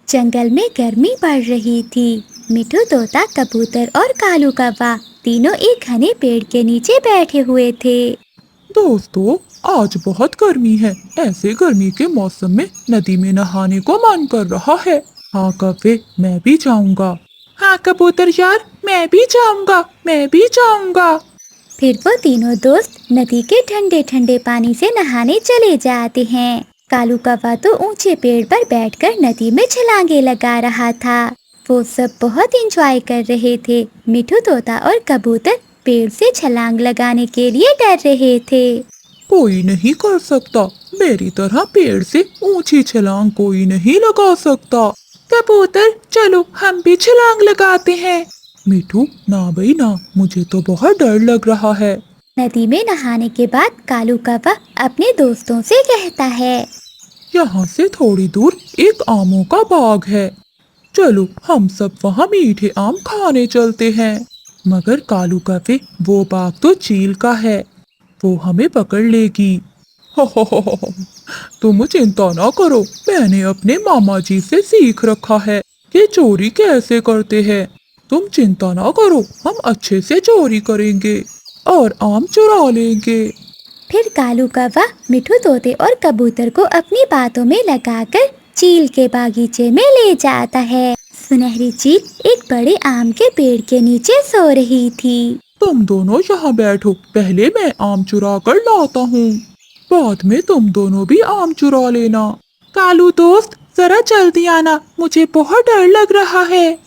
जंगल में गर्मी बढ़ रही थी। मिठू तोता, कबूतर और कालू कौवा तीनों एक घने पेड़ के नीचे बैठे हुए थे। दोस्तों, आज बहुत गर्मी है। ऐसे गर्मी के मौसम में नदी में नहाने को मन कर रहा है। हाँ कफे, मैं भी जाऊंगा। हाँ कबूतर यार, मैं भी जाऊंगा, मैं भी जाऊंगा। फिर वो तीनों दोस्त नदी के ठंडे ठंडे पानी से नहाने चले जाते हैं। कालू कौवा तो ऊंचे पेड़ पर बैठकर नदी में छलांगे लगा रहा था। वो सब बहुत एंजॉय कर रहे थे। मिठू तोता और कबूतर पेड़ से छलांग लगाने के लिए डर रहे थे। कोई नहीं कर सकता, मेरी तरह पेड़ से ऊंची छलांग कोई नहीं लगा सकता। कबूतर चलो हम भी छलांग लगाते हैं। मिठू ना भाई ना, मुझे तो बहुत डर लग रहा है। नदी में नहाने के बाद कालू कौवा अपने दोस्तों से कहता है। यहाँ से थोड़ी दूर एक आमों का बाग है, चलो हम सब वहाँ मीठे आम खाने चलते हैं। मगर कालू कौवे, वो बाग तो चील का है, वो हमें पकड़ लेगी। हो, तुम चिंता ना करो, मैंने अपने मामा जी से सीख रखा है कि चोरी कैसे करते हैं। तुम चिंता ना करो, हम अच्छे से चोरी करेंगे और आम चुरा लेंगे। फिर कालू कौवा मिठू तोते और कबूतर को अपनी बातों में लगाकर चील के बागीचे में ले जाता है। सुनहरी चील एक बड़े आम के पेड़ के नीचे सो रही थी। तुम दोनों यहाँ बैठो, पहले मैं आम चुरा कर लाता हूँ, बाद में तुम दोनों भी आम चुरा लेना। कालू दोस्त, जरा जल्दी आना, मुझे बहुत डर लग रहा है।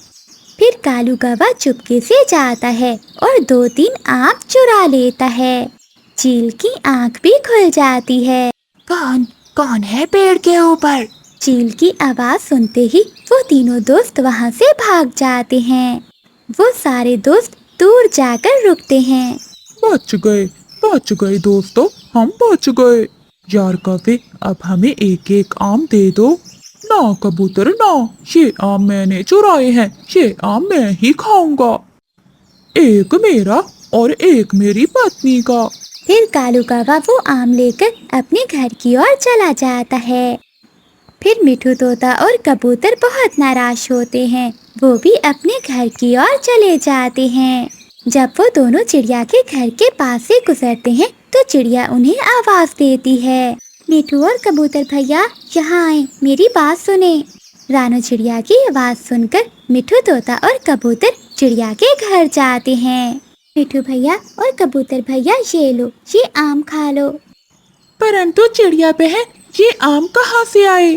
फिर कालू कौवा चुपके से जाता है और दो तीन आम चुरा लेता है। चील की आंख भी खुल जाती है। कौन कौन है पेड़ के ऊपर? चील की आवाज सुनते ही वो तीनों दोस्त वहाँ से भाग जाते हैं। वो सारे दोस्त दूर जाकर रुकते हैं। बच गए, बच गए दोस्तों, हम बच गए। यार कफे, अब हमें एक एक आम दे दो। ना कबूतर ना, ये आम मैंने चुराए हैं, ये आम मैं ही खाऊंगा। एक मेरा और एक मेरी पत्नी का। फिर कालू कौवा वो आम लेकर अपने घर की ओर चला जाता है। फिर मिठू तोता और कबूतर बहुत नाराज होते हैं। वो भी अपने घर की ओर चले जाते हैं। जब वो दोनों चिड़िया के घर के पास से गुजरते हैं तो चिड़िया उन्हें आवाज देती है। मिठू और कबूतर भैया, यहाँ आए, मेरी बात सुने। रानू चिड़िया की आवाज सुनकर मिठू तोता और कबूतर चिड़िया के घर जाते हैं। मिठू भैया और कबूतर भैया, ये लो, ये आम खा लो। परंतु चिड़िया बहन, ये आम कहाँ से आए?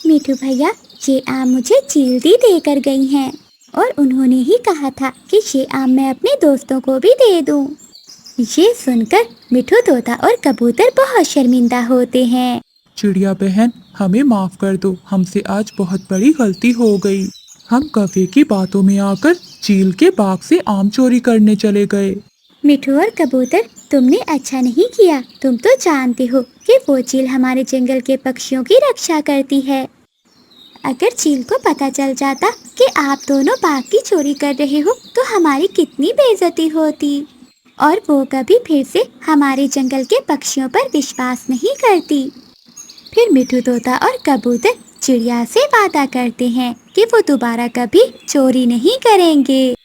मिठू भैया, ये आम मुझे चील दी देकर गई हैं और उन्होंने ही कहा था कि ये आम मैं अपने दोस्तों को भी दे दूं। ये सुनकर मिठू तोता और कबूतर बहुत शर्मिंदा होते हैं। चिड़िया बहन, हमें माफ कर दो, हमसे आज बहुत बड़ी गलती हो गई। हम कौवे की बातों में आकर चील के बाग से आम चोरी करने चले गए। मिठू और कबूतर, तुमने अच्छा नहीं किया। तुम तो जानते हो कि वो चील हमारे जंगल के पक्षियों की रक्षा करती है। अगर चील को पता चल जाता कि आप दोनों बाग की चोरी कर रहे हो तो हमारी कितनी बेइज्जती होती, और वो कभी फिर से हमारे जंगल के पक्षियों पर विश्वास नहीं करती। फिर मिठू तोता और कबूतर चिड़िया से वादा करते हैं कि वो दोबारा कभी चोरी नहीं करेंगे।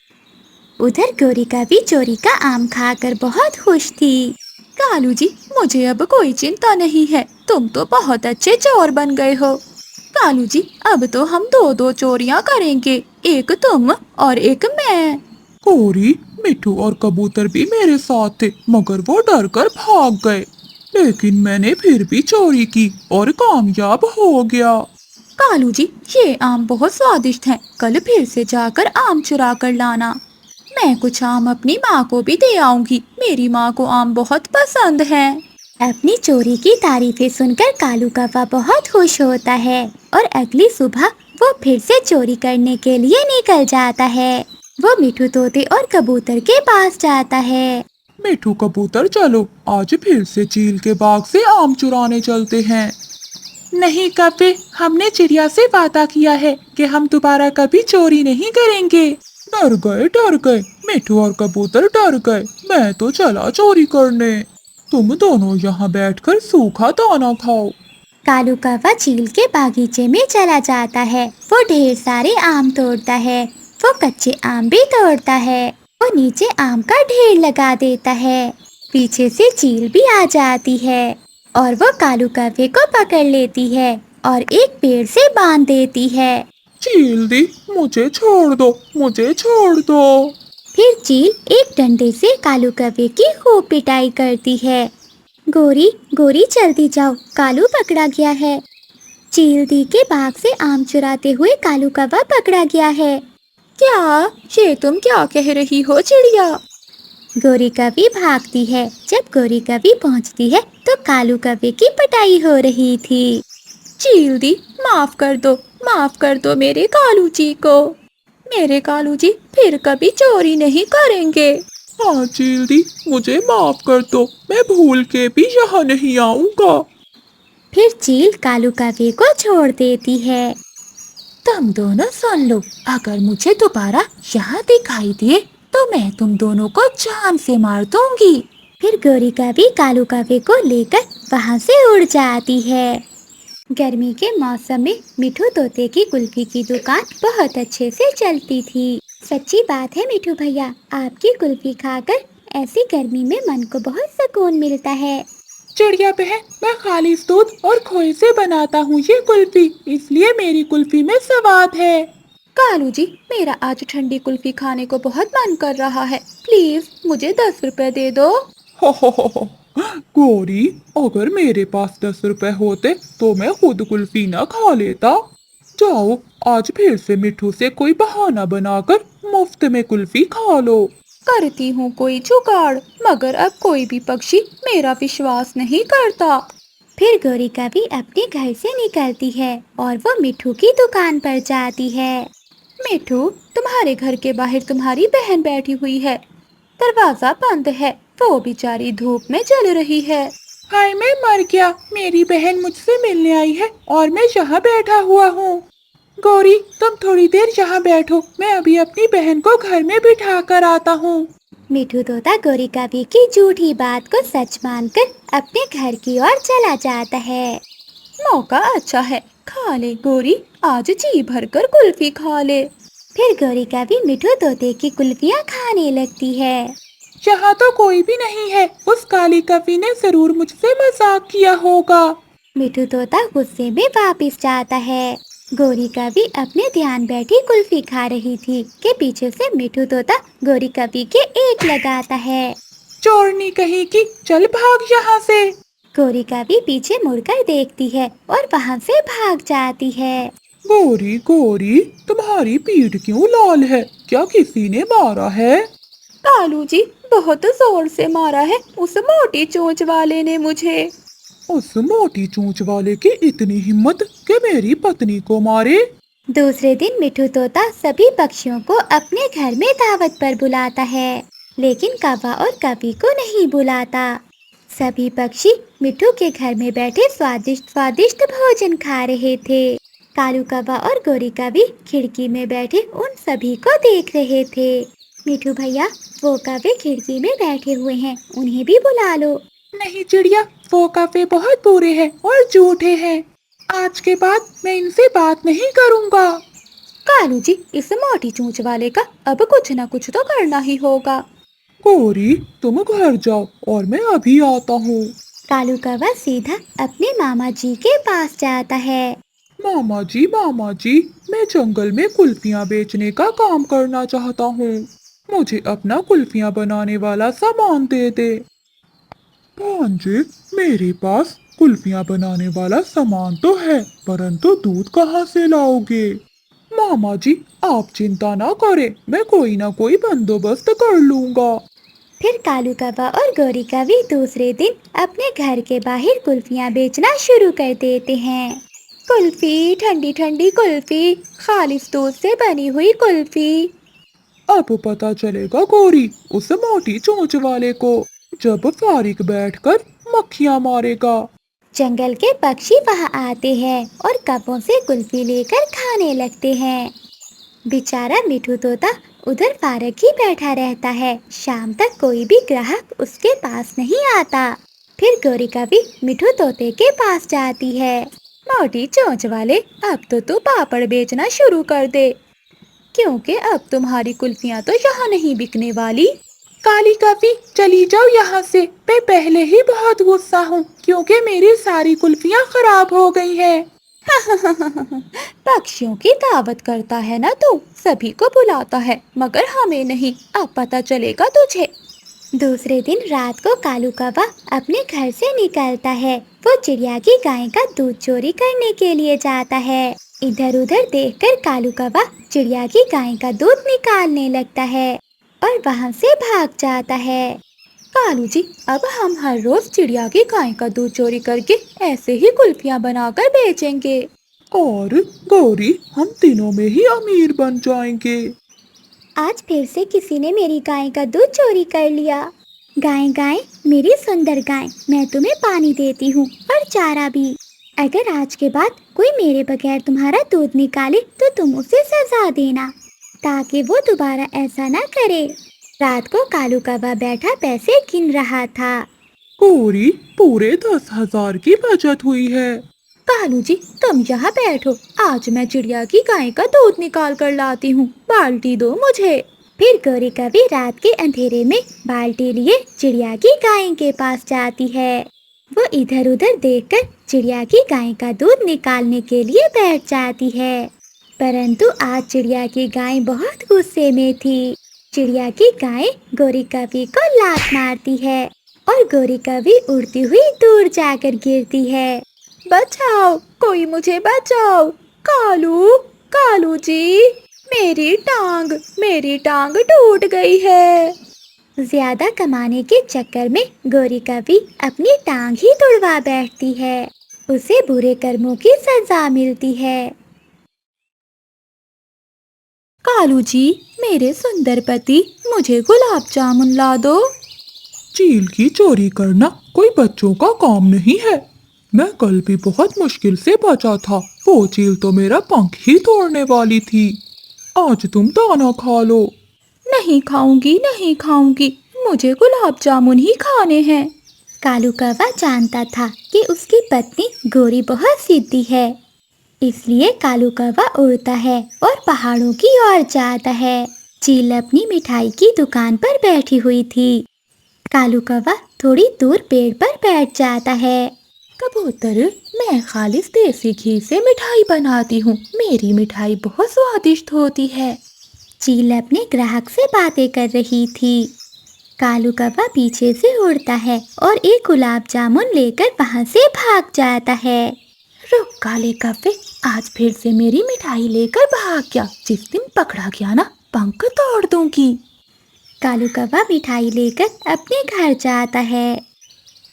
उधर गौरिका भी चोरी का आम खाकर बहुत खुश थी। कालू जी, मुझे अब कोई चिंता नहीं है, तुम तो बहुत अच्छे चोर बन गए हो। कालू जी, अब तो हम दो दो चोरियां करेंगे, एक तुम और एक मैं। गौरी, मिठू और कबूतर भी मेरे साथ थे, मगर वो डर कर भाग गए, लेकिन मैंने फिर भी चोरी की और कामयाब हो गया। कालू जी, ये आम बहुत स्वादिष्ट हैं, कल फिर से जाकर आम चुरा कर लाना। मैं कुछ आम अपनी माँ को भी दे आऊंगी, मेरी माँ को आम बहुत पसंद है। अपनी चोरी की तारीफें सुनकर कालू कौवा बहुत खुश होता है और अगली सुबह वो फिर से चोरी करने के लिए निकल जाता है। वो मिठू तोते और कबूतर के पास जाता है। मिठू कबूतर, चलो आज फिर से चील के बाग से आम चुराने चलते हैं। नहीं कपे, हमने चिड़िया से वादा किया है कि हम दोबारा कभी चोरी नहीं करेंगे। डर गए, डर गए, मिठू और कबूतर डर गए, मैं तो चला चोरी करने। तुम दोनों यहाँ बैठकर सूखा दाना खाओ। कालू कौवा चील के बागीचे में चला जाता है। वो ढेर सारे आम तोड़ता है। वो कच्चे आम भी तोड़ता है। वो नीचे आम का ढेर लगा देता है। पीछे से चील भी आ जाती है और वो कालू कौवे को पकड़ लेती है और एक पेड़ से बांध देती है। चील दी, मुझे छोड़ दो, मुझे छोड़ दो। फिर चील एक डंडे से कालू कौवे की खूब पिटाई करती है। गोरी गोरी जल्दी जाओ, कालू पकड़ा गया है। चील दी के बाग से आम चुराते हुए कालू कौवा पकड़ा गया है। क्या? ये तुम क्या कह रही हो चिड़िया? गोरी कौवी भागती है। जब गोरी कौवी पहुंचती है तो कालू कौवे की पिटाई हो रही थी। चील दी, माफ कर दो मेरे कालू जी को। मेरे कालू जी फिर कभी चोरी नहीं करेंगे। हाँ चील दी, मुझे माफ कर दो, मैं भूल के भी यहाँ नहीं आऊँगा। फिर चील कालू कौवे को छोड़ देती है। तुम दोनों सुन लो, अगर मुझे दोबारा यहाँ दिखाई दिए तो मैं तुम दोनों को जान से मार दूंगी। फिर गोरी कौवी कालू कौवे को लेकर वहाँ से उड़ जाती है। गर्मी के मौसम में मिठू तोते की कुल्फी की दुकान बहुत अच्छे से चलती थी। सच्ची बात है मिठू भैया, आपकी कुल्फी खाकर ऐसी गर्मी में मन को बहुत सुकून मिलता है। चिड़िया बहन, मैं खालिस दूध और खोए से बनाता हूँ ये कुल्फी, इसलिए मेरी कुल्फी में स्वाद है। कालू जी, मेरा आज ठंडी कुल्फी खाने को बहुत मन कर रहा है, प्लीज मुझे 10 रुपए दे दो। हो, गोरी, अगर मेरे पास 10 रुपए होते तो मैं खुद कुल्फी ना खा लेता। जाओ, आज फिर से मिठू से कोई बहाना बनाकर मुफ्त में कुल्फी खा लो। करती हूँ कोई जुगाड़, मगर अब कोई भी पक्षी मेरा विश्वास नहीं करता। फिर गोरी कौवी अपने घर से निकलती है और वो मिठू की दुकान पर जाती है। मिठू, तुम्हारे घर के बाहर तुम्हारी बहन बैठी हुई है, दरवाजा बंद है, वो बेचारी धूप में जल रही है। हाय, मैं मर गया, मेरी बहन मुझसे मिलने आई है और मैं यहाँ बैठा हुआ हूँ। गौरी, तुम थोड़ी देर यहाँ बैठो, मैं अभी अपनी बहन को घर में बिठा कर आता हूँ। मिठू तोता गोरी कौवी की झूठी बात को सच मानकर अपने घर की ओर चला जाता है। मौका अच्छा है, खा ले गोरी, आज जी भर कर कुल्फी खा ले। फिर गोरी कौवी मिठू तोते की कुल्फियाँ खाने लगती है। यहाँ तो कोई भी नहीं है, उस काली कवि ने जरूर मुझसे मजाक किया होगा। मिठू तोता गुस्से में वापस जाता है। गोरी कौवी अपने ध्यान बैठी कुल्फी खा रही थी कि पीछे से मिठू तोता गोरी कौवी के एक लगाता है। चोरनी कहीं की, चल भाग यहाँ से। गोरी कौवी पीछे मुड़कर देखती है और वहाँ से भाग जाती है। गोरी गोरी, तुम्हारी पीठ क्यों लाल है? क्या किसी ने मारा है? कालू जी, बहुत जोर से मारा है उस मोटी चोंच वाले ने मुझे। उस मोटी चोंच वाले की इतनी हिम्मत कि मेरी पत्नी को मारे। दूसरे दिन मिठू तोता सभी पक्षियों को अपने घर में दावत पर बुलाता है, लेकिन कौवा और कवि को नहीं बुलाता। सभी पक्षी मिठू के घर में बैठे स्वादिष्ट स्वादिष्ट भोजन खा रहे थे। कालू कौवा और गोरी कवि खिड़की में बैठे उन सभी को देख रहे थे। मिठू भैया, वो कौवे खिड़की में बैठे हुए हैं, उन्हें भी बुला लो। नहीं चिड़िया, वो कौवे बहुत बुरे हैं और झूठे हैं। आज के बाद मैं इनसे बात नहीं करूँगा। कालू जी, इस मोटी चोंच वाले का अब कुछ न कुछ तो करना ही होगा। गौरी, तुम घर जाओ और मैं अभी आता हूँ। कालू कौवा सीधा अपने मामा जी के पास जाता है। मामा जी, मैं जंगल में कुल्फियाँ बेचने का काम करना चाहता हूँ। मुझे अपना कुल्फियाँ बनाने वाला सामान दे दे। भांजे, मेरे पास कुल्फियाँ बनाने वाला सामान तो है, परंतु दूध कहाँ से लाओगे? मामा जी, आप चिंता ना करें, मैं कोई ना कोई बंदोबस्त कर लूँगा। फिर कालू कौवा और गोरी कौवी दूसरे दिन अपने घर के बाहर कुल्फियाँ बेचना शुरू कर देते हैं। कुल्फी, ठंडी ठंडी कुल्फी, खालिस दूध से बनी हुई कुल्फी। अब पता चलेगा गौरी उस मोटी चोंच वाले को, जब फारिक बैठकर मक्खियाँ मारेगा। जंगल के पक्षी वहाँ आते हैं और कपों से कुल्फी लेकर खाने लगते हैं। बेचारा मिठू तोता उधर फारक ही बैठा रहता है। शाम तक कोई भी ग्राहक उसके पास नहीं आता। फिर गौरी कभी मिठू तोते के पास जाती है। मोटी चोंच वाले, अब तो तू पापड़ बेचना शुरू कर दे, क्योंकि अब तुम्हारी कुल्फियाँ तो यहाँ नहीं बिकने वाली। काली कभी चली जाओ यहाँ से, मैं पहले ही बहुत गुस्सा हूँ क्योंकि मेरी सारी कुल्फियाँ खराब हो गई हैं। पक्षियों की दावत करता है ना तू, सभी को बुलाता है मगर हमें नहीं, अब पता चलेगा तुझे। दूसरे दिन रात को कालू कौवा अपने घर से निकलता है। वो चिड़िया की गाय का दूध चोरी करने के लिए जाता है। इधर उधर देखकर कालू कौवा चिड़िया की गाय का दूध निकालने लगता है और वहाँ से भाग जाता है। कालू जी, अब हम हर रोज चिड़िया की गाय का दूध चोरी करके ऐसे ही कुल्फियाँ बनाकर बेचेंगे। और गौरी, हम तीनों में ही अमीर बन जाएंगे। आज फिर से किसी ने मेरी गाय का दूध चोरी कर लिया। गाय गाय, मेरी सुंदर गाय, मैं तुम्हें पानी देती हूँ और चारा भी। अगर आज के बाद कोई मेरे बगैर तुम्हारा दूध निकाले तो तुम उसे सजा देना, ताकि वो दोबारा ऐसा ना करे। रात को कालू कौवा बैठा पैसे गिन रहा था। गौरी, पूरे 10,000 की बचत हुई है। कालू जी, तुम यहाँ बैठो, आज मैं चिड़िया की गाय का दूध निकाल कर लाती हूँ, बाल्टी दो मुझे। फिर गौरी कभी रात के अंधेरे में बाल्टी लिए चिड़िया की गाय के पास जाती है। वो इधर उधर देखकर चिड़िया की गाय का दूध निकालने के लिए बैठ जाती है, परंतु आज चिड़िया की गाय बहुत गुस्से में थी। चिड़िया की गाय गौरी कभी को लात मारती है और गौरी कभी उड़ती हुई दूर जाकर गिरती है। बचाओ, कोई मुझे बचाओ। कालू, कालू जी, मेरी टांग टूट गई है। ज्यादा कमाने के चक्कर में गौरी कभी अपनी टांग ही तुड़वा बैठती है। उसे बुरे कर्मों की सजा मिलती है। कालू जी, मेरे सुंदर पति, मुझे गुलाब जामुन ला दो। चील की चोरी करना कोई बच्चों का काम नहीं है। मैं कल भी बहुत मुश्किल से बचा था, वो चील तो मेरा पंख ही तोड़ने वाली थी। आज तुम दाना खा लो। नहीं खाऊंगी, नहीं खाऊंगी, मुझे गुलाब जामुन ही खाने हैं। कालू कौवा जानता था कि उसकी पत्नी गौरी बहुत सीधी है, इसलिए कालू कौवा उड़ता है और पहाड़ों की ओर जाता है। चील अपनी मिठाई की दुकान पर बैठी हुई थी। कालू कौवा थोड़ी दूर पेड़ पर बैठ जाता है। कबूतर, मैं खालिस देसी घी से मिठाई बनाती हूँ, मेरी मिठाई बहुत स्वादिष्ट होती है। चील अपने ग्राहक से बातें कर रही थी। कालू कौवा पीछे से उड़ता है और एक गुलाब जामुन लेकर वहाँ से भाग जाता है। रुक काले कव्वे, आज फिर से मेरी मिठाई लेकर भाग गया। जिस दिन पकड़ा गया ना, पंख तोड़ दूंगी। कालू कौवा मिठाई लेकर अपने घर जाता है।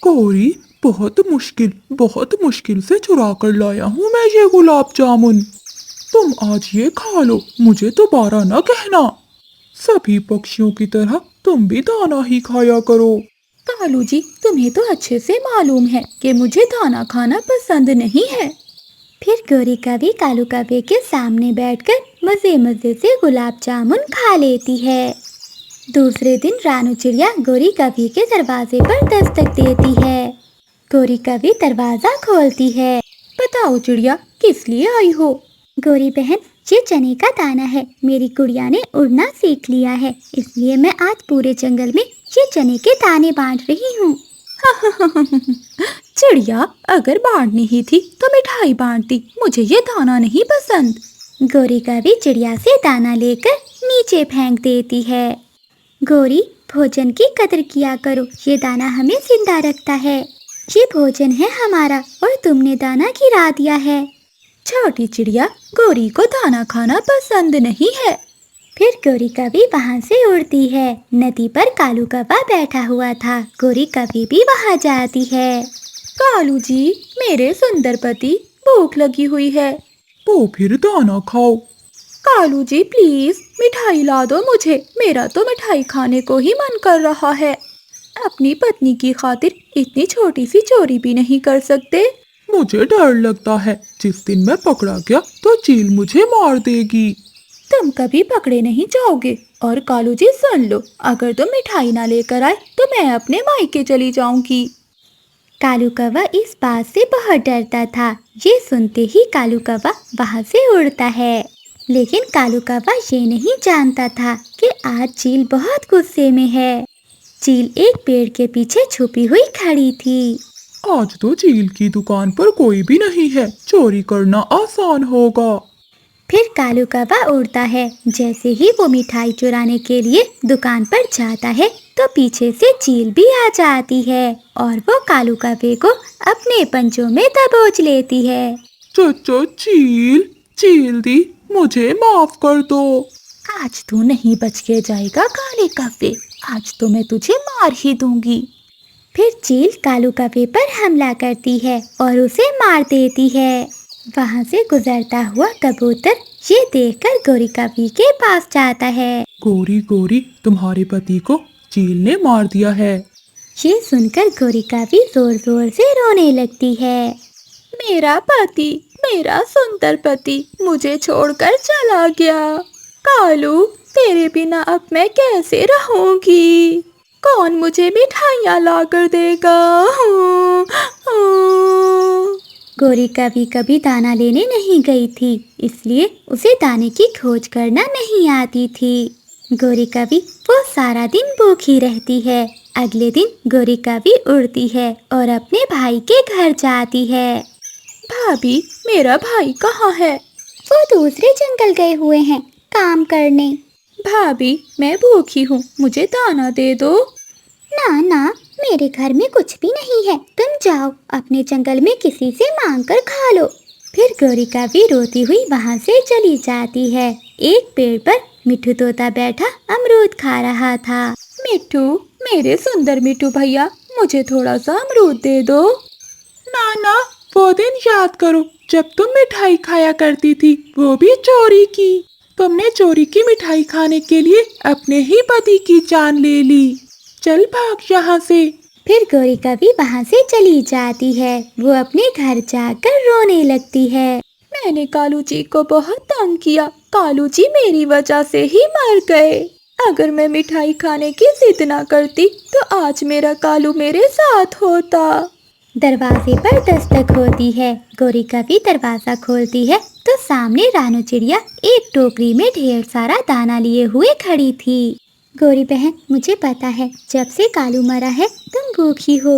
गौरी, बहुत मुश्किल से चुरा कर लाया हूँ मैं ये गुलाब जामुन। तुम आज ये खा लो, मुझे दोबारा न कहना। सभी पक्षियों की तरह तुम भी दाना ही खाया करो। कालू जी, तुम्हें तो अच्छे से मालूम है कि मुझे दाना खाना पसंद नहीं है। फिर गौरी कभी कालू कौवे के सामने बैठकर मजे मजे से गुलाब जामुन खा लेती है। दूसरे दिन रानू चिड़िया गौरी कभी के दरवाजे पर दस्तक देती है। गौरी कभी दरवाजा खोलती है। बताओ चिड़िया, किस लिए आई हो? गौरी बहन, ये चने का दाना है। मेरी गुड़िया ने उड़ना सीख लिया है, इसलिए मैं आज पूरे जंगल में ये चने के दाने बांट रही हूँ। चिड़िया, अगर बांटनी ही थी तो मिठाई बांटती, मुझे ये दाना नहीं पसंद। गौरी कभी चिड़िया से दाना लेकर नीचे फेंक देती है। गौरी, भोजन की कदर किया करो, ये दाना हमें जिंदा रखता है। ये भोजन है हमारा और तुमने दाना गिरा दिया है। छोटी चिड़िया, गौरी को दाना खाना पसंद नहीं है। फिर गौरी कभी वहाँ से उड़ती है। नदी पर कालू कौवा बैठा हुआ था। गौरी कभी भी वहाँ जाती है। कालू जी, मेरे सुंदर पति, भूख लगी हुई है। तो फिर दाना खाओ। कालू जी प्लीज मिठाई ला दो मुझे, मेरा तो मिठाई खाने को ही मन कर रहा है। अपनी पत्नी की खातिर इतनी छोटी सी चोरी भी नहीं कर सकते। मुझे डर लगता है, जिस दिन मैं पकड़ा गया तो चील मुझे मार देगी। तुम कभी पकड़े नहीं जाओगे। और कालू जी सुन लो, अगर तुम मिठाई ना लेकर आए तो मैं अपने मायके चली जाऊंगी। कालू कौवा इस बात से बहुत डरता था। ये सुनते ही कालू कौवा वहाँ से उड़ता है। लेकिन कालू कौवा ये नहीं जानता था कि आज चील बहुत गुस्से में है। चील एक पेड़ के पीछे छुपी हुई खड़ी थी। आज तो चील की दुकान पर कोई भी नहीं है, चोरी करना आसान होगा। फिर कालू कौवा उड़ता है। जैसे ही वो मिठाई चुराने के लिए दुकान पर जाता है तो पीछे से चील भी आ जाती है और वो कालू कौवे को अपने पंजों में दबोच लेती है। चचो चील, चील दी, मुझे माफ कर दो। आज तू नहीं बच के जाएगा काले कौवे, आज तो मैं तुझे मार ही दूंगी। फिर चील कालू कौवे पर हमला करती है और उसे मार देती है। वहाँ से गुजरता हुआ कबूतर ये देखकर गोरी कौवी के पास जाता है। गोरी गोरी, तुम्हारे पति को चील ने मार दिया है। ये सुनकर गोरी कौवी जोर जोर से रोने लगती है। मेरा पति, मेरा सुंदर पति मुझे छोड़कर चला गया। कालू, तेरे बिना अब मैं कैसे रहूंगी? कौन मुझे मिठाइयाँ ला कर देगा? गोरी कौवी कभी दाना लेने नहीं गई थी, इसलिए उसे दाने की खोज करना नहीं आती थी। गोरी कौवी वो सारा दिन भूखी रहती है। अगले दिन गोरी कौवी उड़ती है और अपने भाई के घर जाती है। भाभी, मेरा भाई कहाँ है? वो दूसरे जंगल गए हुए हैं काम करने। भाभी, मैं भूखी हूँ, मुझे दाना दे दो। ना ना, मेरे घर में कुछ भी नहीं है, तुम जाओ अपने जंगल में किसी से मांग कर खा लो। फिर गोरी कौवी रोती हुई वहाँ से चली जाती है। एक पेड़ पर मिट्ठू तोता बैठा अमरूद खा रहा था। मिट्ठू, मेरे सुंदर मिट्ठू भैया, मुझे थोड़ा सा अमरूद दे दो। नाना, वो दिन याद करो जब तुम मिठाई खाया करती थी, वो भी चोरी की। तुमने चोरी की मिठाई खाने के लिए अपने ही पति की जान ले ली। चल भाग यहाँ से। फिर गोरी कौवी वहाँ से चली जाती है। वो अपने घर जाकर रोने लगती है। मैंने कालू जी को बहुत तंग किया, कालू जी मेरी वजह से ही मर गए। अगर मैं मिठाई खाने की जिद ना करती तो आज मेरा कालू मेरे साथ होता। दरवाजे पर दस्तक होती है। गोरी कौवी दरवाजा खोलती है तो सामने रानू चिड़िया एक टोकरी में ढेर सारा दाना लिए हुए खड़ी थी। गोरी बहन, मुझे पता है जब से कालू मरा है तुम भूखी हो।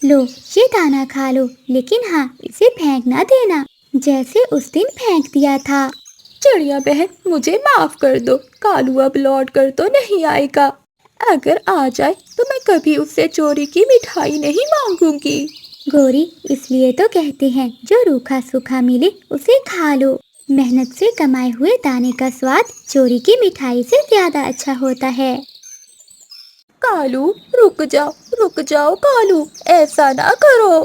लो ये दाना खा लो, लेकिन हाँ इसे फेंक ना देना जैसे उस दिन फेंक दिया था। चिड़िया बहन, मुझे माफ कर दो, कालू अब लौट कर तो नहीं आएगा। अगर आ जाए तो मैं कभी उससे चोरी की मिठाई नहीं मांगूंगी। गोरी, इसलिए तो कहते हैं जो रूखा सूखा मिले उसे खा लो। मेहनत से कमाए हुए दाने का स्वाद चोरी की मिठाई से ज्यादा अच्छा होता है। कालू, रुक जाओ कालू, ऐसा ना करो।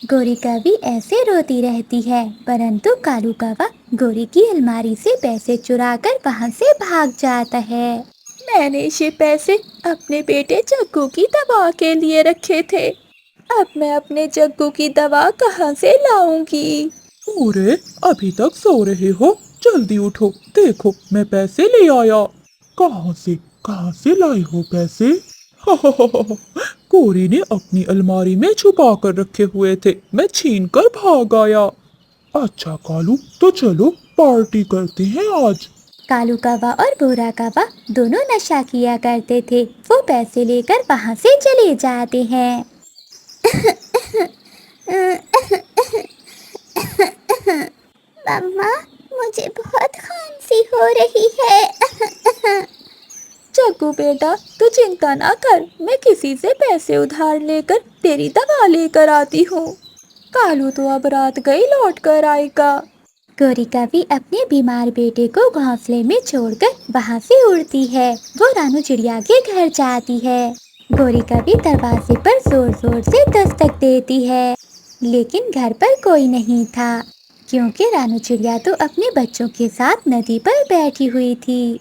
गोरी कौवी ऐसे रोती रहती है, परंतु कालू कौवा गोरी की अलमारी से पैसे चुराकर वहाँ से भाग जाता है। मैंने ये पैसे अपने बेटे जग्गू की दवा के लिए रखे थे। अब मैं अपने जग्गू की दवा कहाँ से लाऊंगी? अरे, अभी तक सो रहे हो? जल्दी उठो, देखो मैं पैसे ले आया। कहाँ से लाई हो पैसे? गोरी ने अपनी अलमारी में छुपा कर रखे हुए थे, मैं छीन कर भाग आया। अच्छा कालू, तो चलो पार्टी करते हैं आज। कालू कौवा और भूरा कौवा दोनों नशा किया करते थे। वो पैसे लेकर वहाँ से चले जाते हैं। मम्मा, मुझे बहुत खांसी हो रही है। जग्गू बेटा, तू चिंता ना कर, मैं किसी से पैसे उधार लेकर तेरी दवा लेकर आती हूँ। कालू तो अब रात गई लौट कर आएगा। गोरी कौवी अपने बीमार बेटे को घोंसले में छोड़कर वहाँ से उड़ती है। वो रानू चिड़िया के घर जाती है। गोरी कौवी दरवाजे पर जोर जोर से दस्तक देती है, लेकिन घर पर कोई नहीं था, क्योंकि रानू चिड़िया तो अपने बच्चों के साथ नदी पर बैठी हुई थी।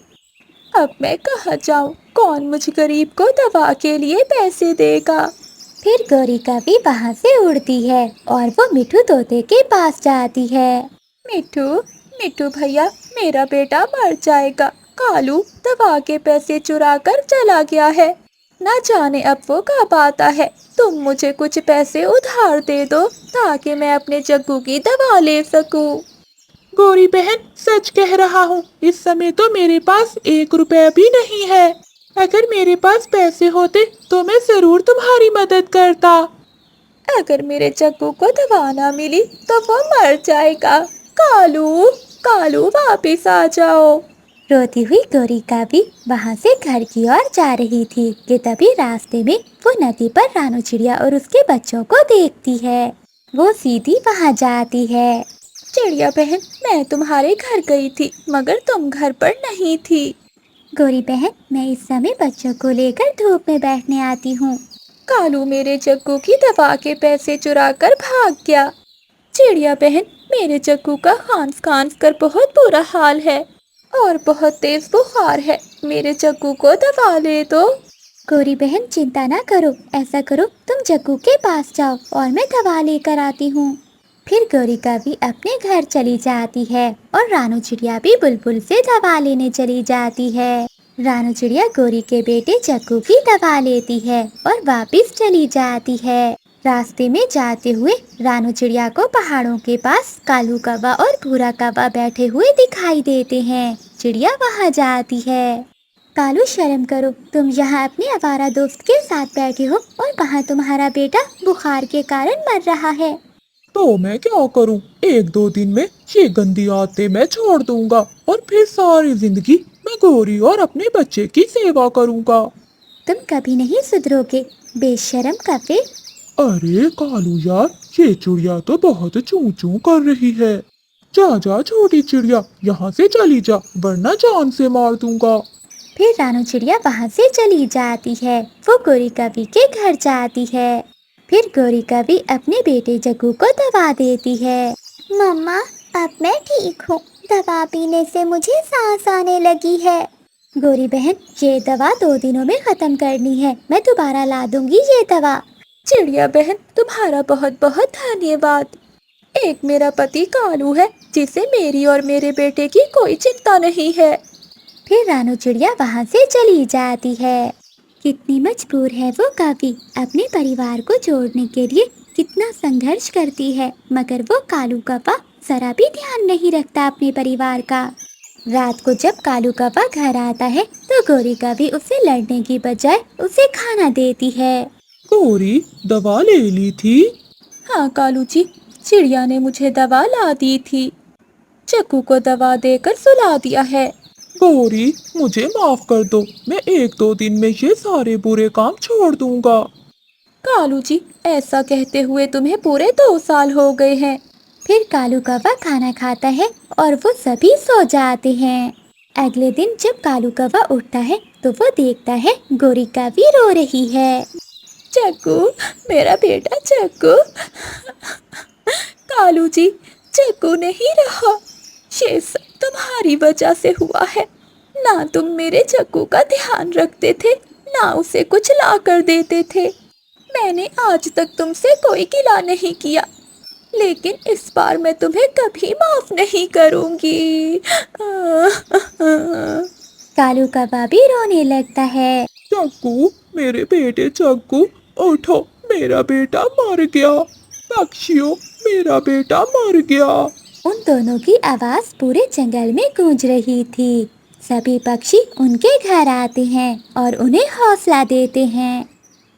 अब मैं कहाँ जाऊँ? कौन मुझ गरीब को दवा के लिए पैसे देगा? फिर गोरी कौवी वहाँ से उड़ती है और वो मिट्ठू तोते के पास जाती है। मिट्ठू भैया, मेरा बेटा मर जाएगा। कालू दवा के पैसे चुरा कर चला गया है। ना जाने अब वो कब आता है। तुम मुझे कुछ पैसे उधार दे दो ताकि मैं अपने जग्गू की दवा ले सकूं। गौरी बहन, सच कह रहा हूँ, इस समय तो मेरे पास 1 रुपया भी नहीं है। अगर मेरे पास पैसे होते तो मैं जरूर तुम्हारी मदद करता। अगर मेरे जग्गू को दवा ना मिली तो वो मर जाएगा। कालू, कालू वापिस आ जाओ। रोती हुई गौरी कावी वहाँ से घर की ओर जा रही थी कि तभी रास्ते में वो नदी पर रानू चिड़िया और उसके बच्चों को देखती है। वो सीधी वहाँ जाती है। चिड़िया बहन, मैं तुम्हारे घर गई थी मगर तुम घर पर नहीं थी। गौरी बहन, मैं इस समय बच्चों को लेकर धूप में बैठने आती हूँ। कालू मेरे जग्गू की दवा के पैसे चुरा कर भाग गया। चिड़िया बहन, मेरे जग्गू का खांस खांस कर बहुत बुरा हाल है और बहुत तेज बुखार है। मेरे जग्गू को दवा ले दो। गौरी बहन, चिंता ना करो, ऐसा करो तुम जग्गू के पास जाओ और मैं दवा लेकर आती हूँ। फिर गौरी कावी अपने घर चली जाती है और रानू चिड़िया भी बुलबुल से दवा लेने चली जाती है। रानू चिड़िया गौरी के बेटे जग्गू की दवा लेती है और वापस चली जाती है। रास्ते में जाते हुए रानू चिड़िया को पहाड़ों के पास कालू कौवा और भूरा कौवा बैठे हुए दिखाई देते हैं। चिड़िया वहाँ जाती है। कालू, शर्म करो, तुम यहाँ अपने आवारा दोस्त के साथ बैठे हो और वहाँ तुम्हारा बेटा बुखार के कारण मर रहा है। तो मैं क्या करूं? 1-2 दिन में ये गंदी आदतें मैं छोड़ दूंगा और फिर सारी जिंदगी मैं गौरी और अपने बच्चे की सेवा करूंगा। तुम कभी नहीं सुधरोगे, बेशरम कौवे। अरे कालू यार, ये चिड़िया तो बहुत चूं चूं कर रही है। जा जा छोटी चिड़िया, यहाँ से चली जा वरना जान से मार दूंगा। फिर रानू चिड़िया वहाँ से चली जाती है। वो गौरी कवि के घर जाती है। फिर गौरी कवि अपने बेटे जग्गू को दवा देती है। मम्मा, अब मैं ठीक हूँ। दवा पीने से मुझे सांस आने लगी है। गौरी बहन, ये दवा 2 दिनों में खत्म करनी है। मैं दोबारा ला दूंगी ये दवा। चिड़िया बहन, तुम्हारा बहुत बहुत धन्यवाद। एक मेरा पति कालू है जिसे मेरी और मेरे बेटे की कोई चिंता नहीं है। फिर रानू चिड़िया वहाँ से चली जाती है। कितनी मजबूर है वो कावी, अपने परिवार को जोड़ने के लिए कितना संघर्ष करती है, मगर वो कालू कौवा जरा भी ध्यान नहीं रखता अपने परिवार का। रात को जब कालू कौवा घर आता है तो गौरी कवि उससे लड़ने की बजाय उसे खाना देती है। गौरी, दवा ले ली थी? हाँ कालू जी, चिड़िया ने मुझे दवा ला दी थी। जग्गू को दवा देकर सुला दिया है। गौरी, मुझे माफ कर दो, मैं 1-2 दिन में ये सारे बुरे काम छोड़ दूंगा। कालू जी, ऐसा कहते हुए तुम्हें पूरे 2 साल हो गए हैं। फिर कालू कौवा खाना खाता है और वो सभी सो जाते हैं। अगले दिन जब कालू कौवा उठता है तो वो देखता है गौरी कवि रो रही है। जग्गू, मेरा बेटा जग्गू। कालू जी, जग्गू नहीं रहा। ये सब तुम्हारी वजह से हुआ है। ना तुम मेरे जग्गू का ध्यान रखते थे, ना उसे कुछ ला कर देते थे। मैंने आज तक तुमसे कोई गिला नहीं किया, लेकिन इस बार मैं तुम्हें कभी माफ नहीं करूंगी। कालू कौवा भी रोने लगता है। जग्गू, मेरे बेटे जग्गू, उठो, मेरा बेटा मर गया। पक्षियों, मेरा बेटा मर गया। उन दोनों की आवाज पूरे जंगल में गूंज रही थी। सभी पक्षी उनके घर आते हैं और उन्हें हौसला देते हैं।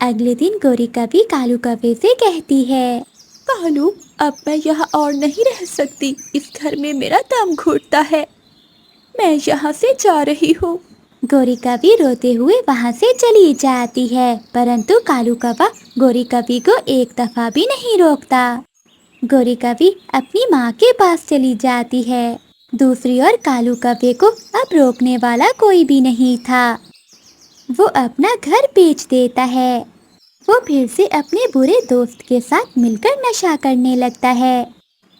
अगले दिन गौरी कवि कालू कौवे से कहती है, कालू, अब मैं यहाँ और नहीं रह सकती। इस घर में मेरा दम घुटता है। मैं यहाँ से जा रही हूँ। गौरी कवि रोते हुए वहाँ से चली जाती है, परंतु कालू कौवा गौरी कवि को एक दफा भी नहीं रोकता। गौरी कवि अपनी माँ के पास चली जाती है। दूसरी ओर कालू कौवे को अब रोकने वाला कोई भी नहीं था। वो अपना घर बेच देता है। वो फिर से अपने बुरे दोस्त के साथ मिलकर नशा करने लगता है।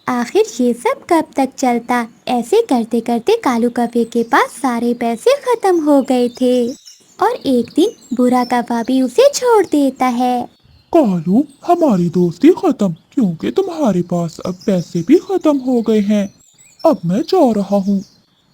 आखिर ये सब कब तक चलता? ऐसे करते करते कालू कौवे के पास सारे पैसे खत्म हो गए थे और एक दिन बुरा कौवा भी उसे छोड़ देता है। कालू, हमारी दोस्ती खत्म क्योंकि तुम्हारे पास अब पैसे भी खत्म हो गए हैं। अब मैं जा रहा हूँ।